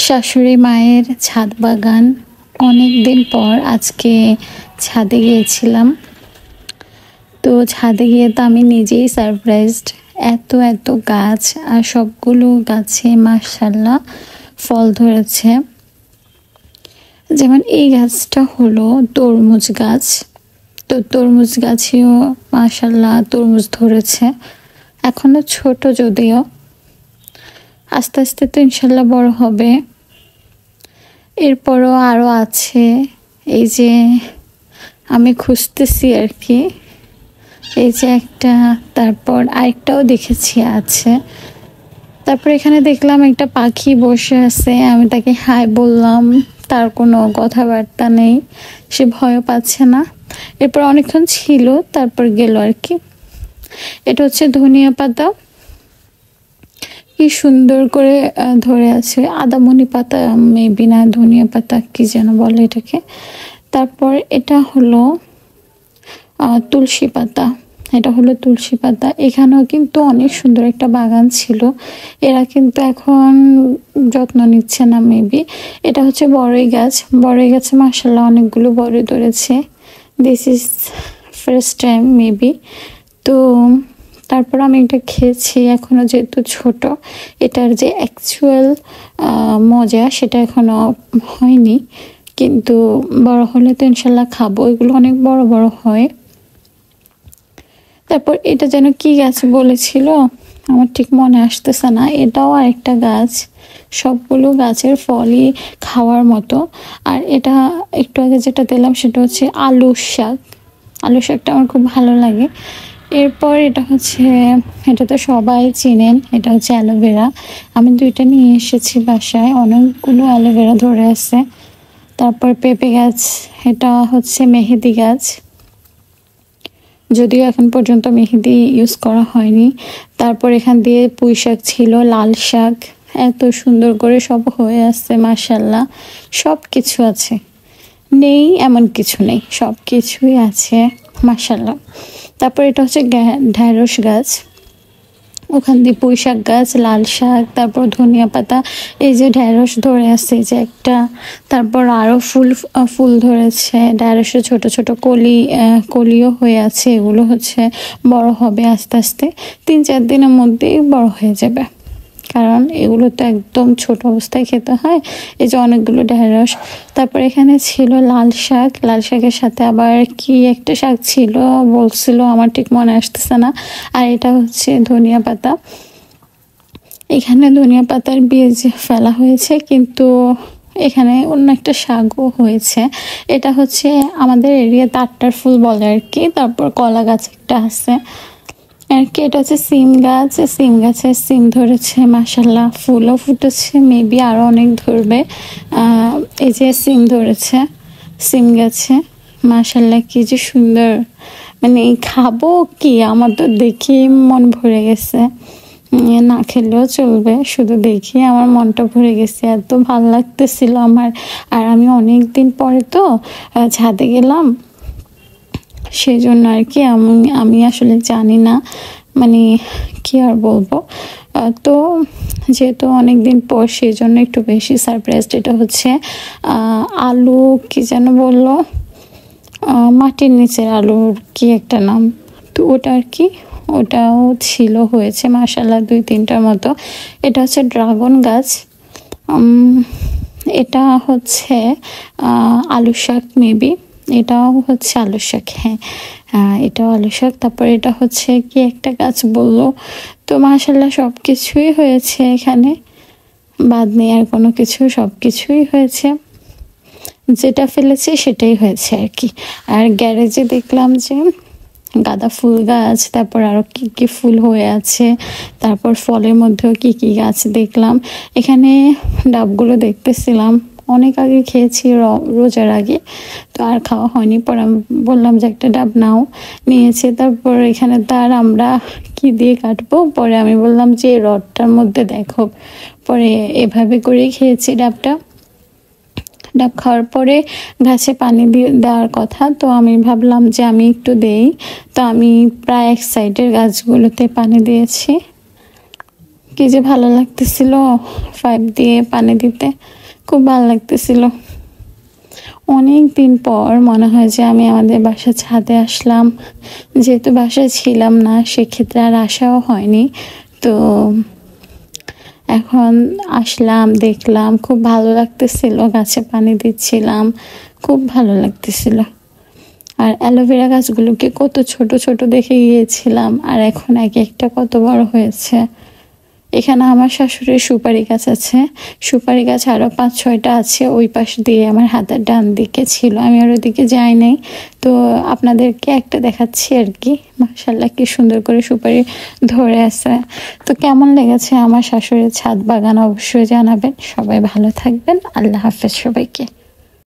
শাশুড়ি মায়ের ছাদ বাগান। অনেক দিন পর আজকে ছাদে গিয়েছিলাম। তো ছাদে গিয়ে তো আমি নিজেই সারপ্রাইজড। এত এত গাছ, আর সবগুলো গাছে মাশাআল্লাহ ফল ধরেছে। যেমন এই গাছটা হলো তরমুজ গাছ। তো তরমুজ গাছেও মাশাআল্লাহ তরমুজ ধরেছে। এখনো ছোট, যদিও আস্তে আস্তে তো ইনশাল্লাহ বড় হবে। এরপরও আরও আছে, এই যে আমি খুঁজতেছি আর কি। এই যে একটা, তারপর আরেকটাও দেখেছি আছে। তারপর এখানে দেখলাম একটা পাখি বসে আছে, আমি তাকে হাই বললাম, তার কোনো কথাবার্তা নেই, সে ভয়ও পাচ্ছে না। এরপর অনেকক্ষণ ছিল, তারপর গেল আর কি। এটা হচ্ছে ধনিয়া পাতা, কি সুন্দর করে ধরে আছে। আদামনি পাতা মেবি, না ধনিয়া পাতা কি যেন বলে এটাকে। তারপর এটা হলো তুলসী পাতা। এটা হলো তুলসী পাতা। এখানেও কিন্তু অনেক সুন্দর একটা বাগান ছিল, এরা কিন্তু এখন যত্ন নিচ্ছে না মেবি। এটা হচ্ছে বড়ই গাছ। বড়ই গাছে মাশাআল্লাহ অনেকগুলো বড়ই ধরেছে। This is first time maybe. তো তারপর আমি এটা খেয়েছি, এখনও যেহেতু ছোট, এটার যে অ্যাকচুয়াল মজা সেটা এখনও হয়নি, কিন্তু বড় হলে তো ইনশাল্লাহ খাবো। এগুলো অনেক বড় বড় হয়। তারপর এটা যেন কি গাছ বলেছিল, আমার ঠিক মনে আসতেছে না। এটাও আরেকটা গাছ। সবগুলো গাছের ফলই খাওয়ার মতো। আর এটা একটু আগে যেটা দিলাম সেটা হচ্ছে আলু শাক। আলু শাকটা আমার খুব ভালো লাগে। এরপর এটা হচ্ছে, এটা তো সবাই চিনেন, এটা হচ্ছে অ্যালোভেরা। আমি দুইটা নিয়ে এসেছি বাসায়, অনেকগুলো অ্যালোভেরা ধরে আছে। তারপর পেঁপে গাছ, এটা হচ্ছে মেহেদি গাছ, যদিও এখন পর্যন্ত মেহেদি ইউজ করা হয়নি। তারপর এখান দিয়ে পুঁই শাক ছিল, লাল শাক, এত সুন্দর করে সব হয়ে আসছে মাশাআল্লাহ। সব কিছু আছে, নেই এমন কিছু নেই, সব কিছুই আছে মাশাআল্লাহ। তারপর এটা হচ্ছে ঢ্যাঁড়স গাছ, ওখান দিয়ে পুঁই শাক গাছ, লাল শাক, তারপর ধনিয়া পাতা। এই যে ঢ্যাঁড়স ধরে আছে, এই যে একটা। তারপর আরও ফুল ধরেছে ঢ্যাঁড়সের, ছোট ছোট কলিও হয়ে আছে। এগুলো হচ্ছে বড় হবে আস্তে আস্তে, 3-4 দিনের মধ্যেই বড় হয়ে যাবে, কারণ এগুলো তো একদম ছোট অবস্থায় খেতে হয়। এই যে অনেকগুলো ঢেঁড়স। তারপর এখানে ছিল লাল শাক, লাল শাকের সাথে আবার কি একটা শাক ছিল বলছিল, আমার ঠিক মনে আসতেছে না। আর এটা হচ্ছে ধনিয়া পাতা। এখানে ধনিয়া পাতার বীজ ফেলা হয়েছে, কিন্তু এখানে অন্য একটা শাকও হয়েছে। এটা হচ্ছে আমাদের এরিয়াতে আটটার ফুল বলে আর কি। তারপর কলা গাছ একটা আছে আর কি। এটা হচ্ছে সিম গাছ, সিম গাছে সিম ধরেছে মাশাআল্লাহ, ফুলও ফুটেছে, মেবি আরও অনেক ধরবে। এই যে সিম ধরেছে সিম গাছে মাশাআল্লাহ, কি যে সুন্দর। মানে খাবো কি, আমার তো দেখি মন ভরে গেছে, না খেলেও চলবে, শুধু দেখি আমার মনটা ভরে গেছে, এত ভালো লাগতেছিল আমার। আর আমি অনেক দিন পরে তো ছাদে গেলাম, সেই জন্য আর কি। আমি আসলে জানি না, মানে কি আর বলবো। তো যেহেতু অনেক দিন পর, সেই জন্য একটু বেশি সারপ্রাইজড। এটা হচ্ছে আলু কি যেন বললো, মাটির নিচের আলুর কি একটা নাম, তো ওটা আর কি। ওটাও ছিল, হয়েছে মাশাআল্লাহ 2-3টার মতো। এটা হচ্ছে ড্রাগন গাছ। এটা হচ্ছে আলু শাক মেবি। এটাও হচ্ছে আলু শাক, হ্যাঁ এটাও আলু শাক। তারপর এটা হচ্ছে কি একটা গাছ বললো। তো মাশাআল্লাহ সব কিছুই হয়েছে এখানে, বাদ নেই আর কোনো কিছু, সব কিছুই হয়েছে। যেটা ফেলেছি সেটাই হয়েছে আর কি। আর গ্যারেজে দেখলাম যে গাঁদা ফুল গাছ, তারপর আরও কি কি ফুল হয়ে আছে। তারপর ফলের মধ্যেও কি কি গাছ দেখলাম। এখানে ডাবগুলো দেখতেছিলাম, অনেক আগে খেয়েছি রোজার আগে, তো আর খাওয়া হয়নি। পরে আমি বললাম যে একটা ডাব নাও, নিয়েছি। তারপর এখানে তার আমরা কি দিয়ে কাটবো, পরে আমি বললাম যে রডটার মধ্যে দেখো। পরে এভাবে করেই খেয়েছি ডাবটা। ডাব খাওয়ার পরে গাছে পানি দেওয়ার কথা, তো আমি ভাবলাম যে আমি একটু দেই। তো আমি প্রায় এক সাইডের গাছগুলোতে পানি দিয়েছি। কি যে ভালো লাগতেছিল পাইপ দিয়ে পানি দিতে, খুব ভালো লাগতেছিল। অনেক দিন পর মনে হয় যে আমি আমাদের বাসার ছাদে আসলাম। যেহেতু বাসায় ছিলাম না সেক্ষেত্রে আর আসাও হয়নি, তো এখন আসলাম, দেখলাম, খুব ভালো লাগতেছিল। গাছে পানি দিচ্ছিলাম, খুব ভালো লাগতেছিল। আর অ্যালোভেরা গাছগুলোকে কত ছোট ছোট দেখে গিয়েছিলাম, আর এখন এক একটা কত বড় হয়েছে। এখানে আমার শাশুড়ির সুপারি গাছ আছে, সুপারি গাছ আরও 5-6টা আছে। ওই পাশ দিয়ে আমার হাতের ডান দিকে ছিল, আমি আর ওদিকে যাই নাই। তো আপনাদেরকে একটা দেখাচ্ছি আর কি। মাশাআল্লাহ কি সুন্দর করে সুপারি ধরে আছে। তো কেমন লেগেছে আমার শাশুড়ির ছাদ বাগান অবশ্যই জানাবেন। সবাই ভালো থাকবেন, আল্লাহ হাফেজ সবাইকে।